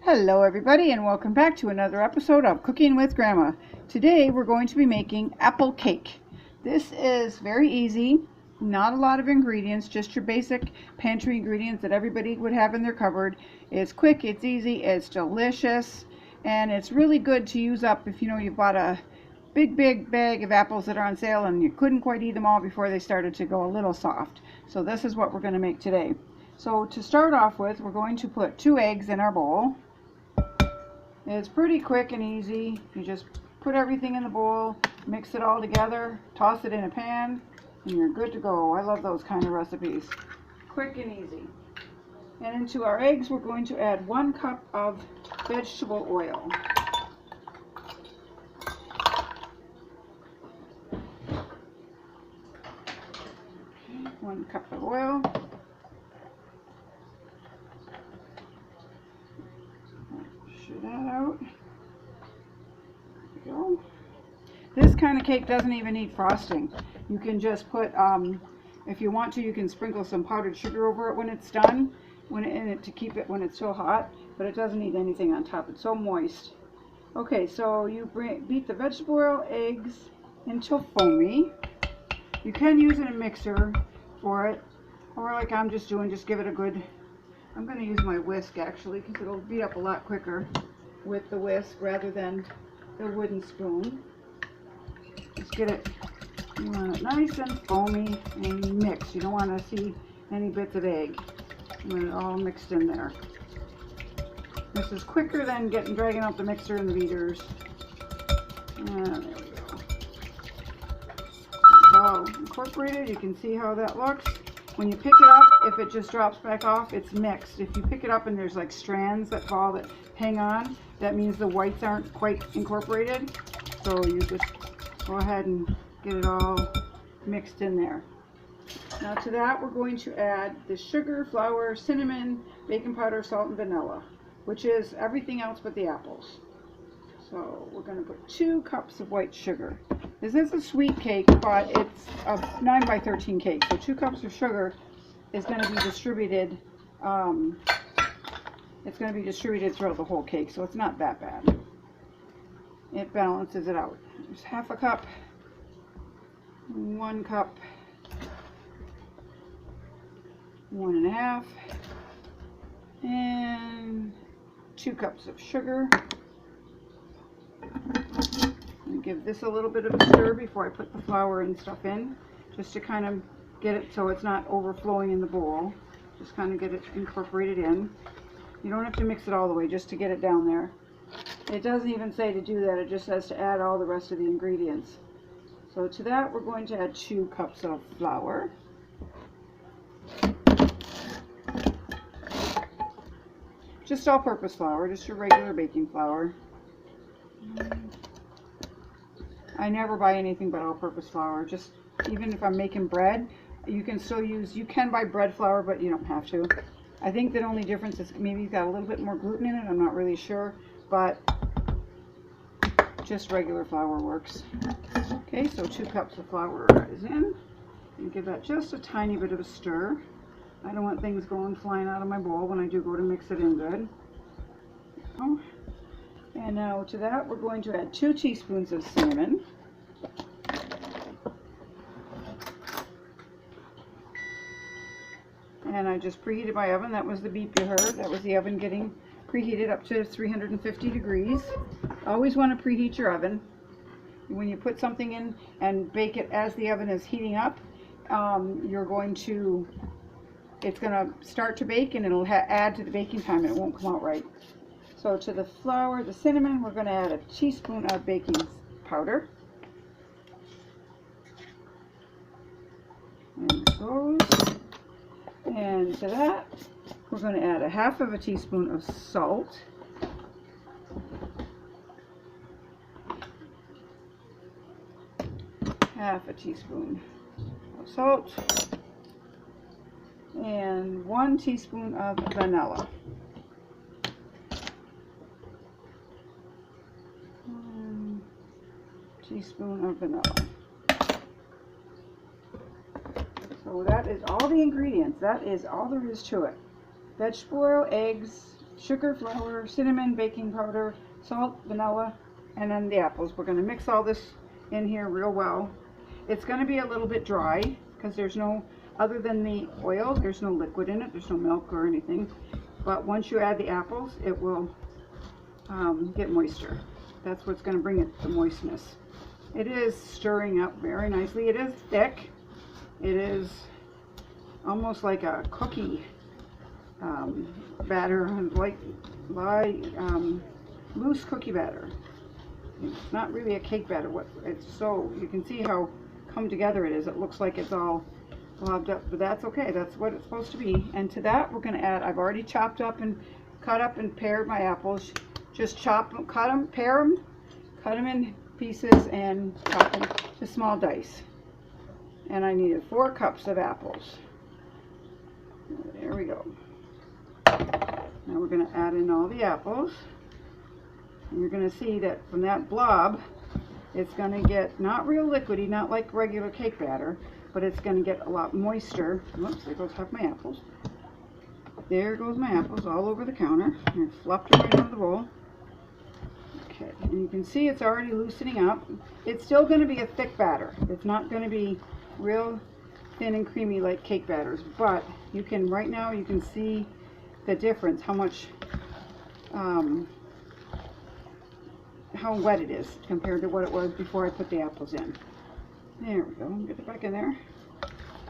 Hello everybody and welcome back to another episode of Cooking with Grandma. Today we're going to be making apple cake. This is very easy, not a lot of ingredients, just your basic pantry ingredients that everybody would have in their cupboard. It's quick, it's easy, it's delicious, and it's really good to use up if you bought a big bag of apples that are on sale and you couldn't quite eat them all before they started to go a little soft. So this is what we're going to make today. So to start off with, we're going to put 2 eggs in our bowl. It's pretty quick and easy. You just put everything in the bowl, mix it all together, toss it in a pan, and you're good to go. I love those kind of recipes. Quick and easy. And into our eggs, we're going to add 1 cup of vegetable oil. Okay, 1 cup of oil. That out. There we go. This kind of cake doesn't even need frosting. You can just put, if you want to, you can sprinkle some powdered sugar over it when it's done, to keep it when it's so hot, but it doesn't need anything on top. It's so moist. Okay, so you beat the vegetable oil, eggs until foamy. You can use it in a mixer for it, or like I'm just doing, just give it a good, I'm going to use my whisk actually because it'll beat up a lot quicker with the whisk rather than the wooden spoon. Just get it, you want it nice and foamy and mixed. You don't want to see any bits of egg. You want it all mixed in there. This is quicker than dragging out the mixer and the beaters. And there we go. It's all incorporated. You can see how that looks. When you pick it up, if it just drops back off, it's mixed. If you pick it up and there's like strands that fall that hang on, that means the whites aren't quite incorporated. So you just go ahead and get it all mixed in there. Now to that, we're going to add the sugar, flour, cinnamon, baking powder, salt, and vanilla, which is everything else but the apples. So we're going to put 2 cups of white sugar. This is a sweet cake, but it's a 9 by 13 cake. So 2 cups of sugar is going to be distributed. It's going to be distributed throughout the whole cake, so it's not that bad. It balances it out. There's half a cup, 1 cup, 1 1/2, and 2 cups of sugar. And give this a little bit of a stir before I put the flour and stuff in, just to kind of get it so it's not overflowing in the bowl. Just kind of get it incorporated in. You don't have to mix it all the way, just to get it down there. It doesn't even say to do that, it just says to add all the rest of the ingredients. So to that, we're going to add 2 cups of flour. Just all-purpose flour, just your regular baking flour. I never buy anything but all-purpose flour. Just even if I'm making bread, you can still use, you can buy bread flour, but you don't have to. I think the only difference is maybe it's got a little bit more gluten in it. I'm not really sure, but just regular flour works. Okay, so 2 cups of flour is in. And give that just a tiny bit of a stir. I don't want things flying out of my bowl when I do go to mix it in good. Oh. And now to that, we're going to add 2 teaspoons of cinnamon. And I just preheated my oven. That was the beep you heard. That was the oven getting preheated up to 350 degrees. Always want to preheat your oven. When you put something in and bake it as the oven is heating up, it's going to start to bake and it'll add to the baking time and it won't come out right. So to the flour, the cinnamon, we're going to add a teaspoon of baking powder. And it goes. And to that, we're going to add a 1/2 teaspoon of salt. Half a teaspoon of salt. And 1 teaspoon of vanilla. Teaspoon of vanilla. So that is all the ingredients. That is all there is to it. Vegetable oil, eggs, sugar, flour, cinnamon, baking powder, salt, vanilla, and then the apples. We're going to mix all this in here real well. It's going to be a little bit dry because there's no, other than the oil, there's no liquid in it. There's no milk or anything. But once you add the apples, it will get moisture. That's what's going to bring it the moistness. It is stirring up very nicely. It is thick. It is almost like a cookie batter, like loose cookie batter. It's not really a cake batter. It's so, you can see how come together it is. It looks like it's all blobbed up, but that's okay. That's what it's supposed to be. And to that, we're going to add, I've already chopped up and cut up and pared my apples. Just chop them, cut them, pare them, cut them in pieces, and chop them to small dice. And I needed 4 cups of apples. There we go. Now we're going to add in all the apples. And you're going to see that from that blob, it's going to get not real liquidy, not like regular cake batter, but it's going to get a lot moister. Whoops, there goes half my apples. There goes my apples all over the counter. And I flopped them right into the bowl. Okay, and you can see it's already loosening up. It's still going to be a thick batter. It's not going to be real thin and creamy like cake batters, but you can, right now you can see the difference, how much how wet it is compared to what it was before I put the apples in. There we go. Get it back in there.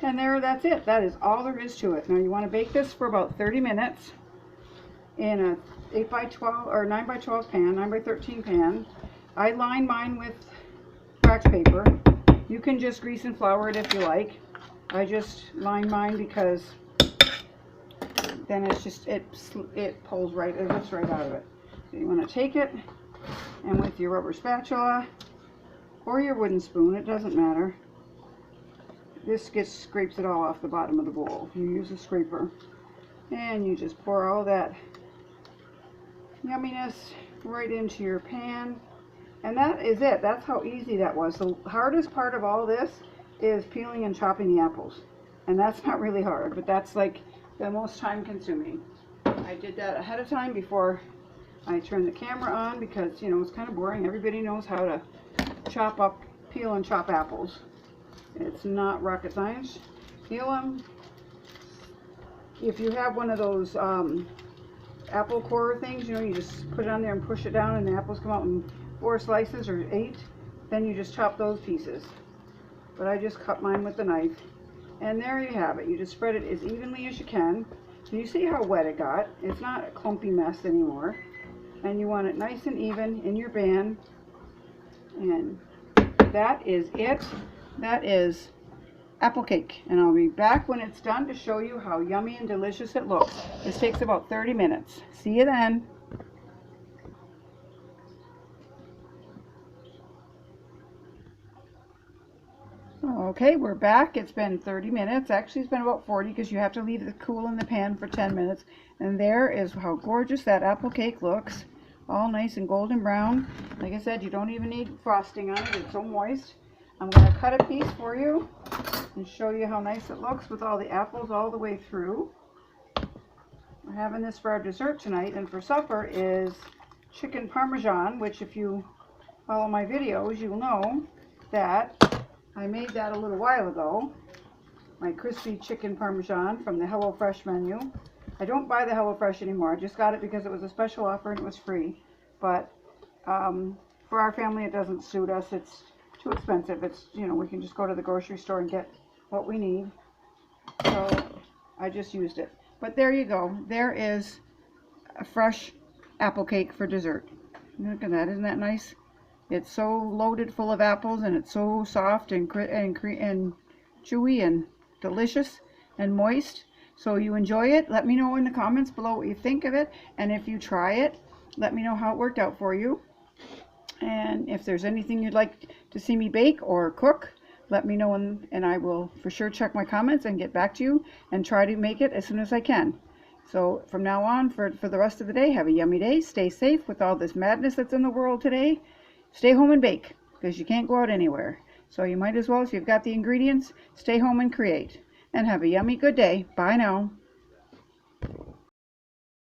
And there, that's it. That is all there is to it. Now you want to bake this for about 30 minutes in a 8 by 12 or 9 by 12 pan, 9 by 13 pan. I line mine with wax paper. You can just grease and flour it if you like. I just line mine because then it's just, it pulls right, it lifts right out of it. So you want to take it, and with your rubber spatula or your wooden spoon, it doesn't matter. This scrapes it all off the bottom of the bowl. You use a scraper, and you just pour all that yumminess right into your pan. And that is it. That's how easy that was. The hardest part of all this is peeling and chopping the apples. And that's not really hard, but that's like the most time consuming. I did that ahead of time before I turned the camera on because, you know, it's kind of boring. Everybody knows how to peel and chop apples. It's not rocket science. Peel them. If you have one of those apple core things, you know, you just put it on there and push it down and the apples come out in 4 slices or 8. Then you just chop those pieces. But I just cut mine with the knife. And there you have it. You just spread it as evenly as you can. So you see how wet it got. It's not a clumpy mess anymore. And you want it nice and even in your pan. And that is it. That is apple cake. And I'll be back when it's done to show you how yummy and delicious it looks. This takes about 30 minutes. See you then. Okay, we're back. It's been 30 minutes. Actually, it's been about 40 because you have to leave it cool in the pan for 10 minutes. And there is how gorgeous that apple cake looks. All nice and golden brown. Like I said, you don't even need frosting on it. It's so moist. I'm going to cut a piece for you and show you how nice it looks with all the apples all the way through. We're having this for our dessert tonight, and for supper is chicken parmesan, which if you follow my videos, you'll know that I made that a little while ago. My crispy chicken parmesan from the HelloFresh menu. I don't buy the HelloFresh anymore. I just got it because it was a special offer and it was free. But for our family, it doesn't suit us. It's too expensive. It's, you know, we can just go to the grocery store and get what we need. So I just used it. But there you go. There is a fresh apple cake for dessert. Look at that. Isn't that nice? It's so loaded full of apples, and it's so soft and chewy and delicious and moist. So you enjoy it. Let me know in the comments below what you think of it. And if you try it, let me know how it worked out for you. And if there's anything you'd like to see me bake or cook, let me know, and I will for sure check my comments and get back to you and try to make it as soon as I can. So from now on, for the rest of the day, have a yummy day. Stay safe with all this madness that's in the world today. Stay home and bake because you can't go out anywhere. So you might as well, if you've got the ingredients, stay home and create. And have a yummy good day. Bye now.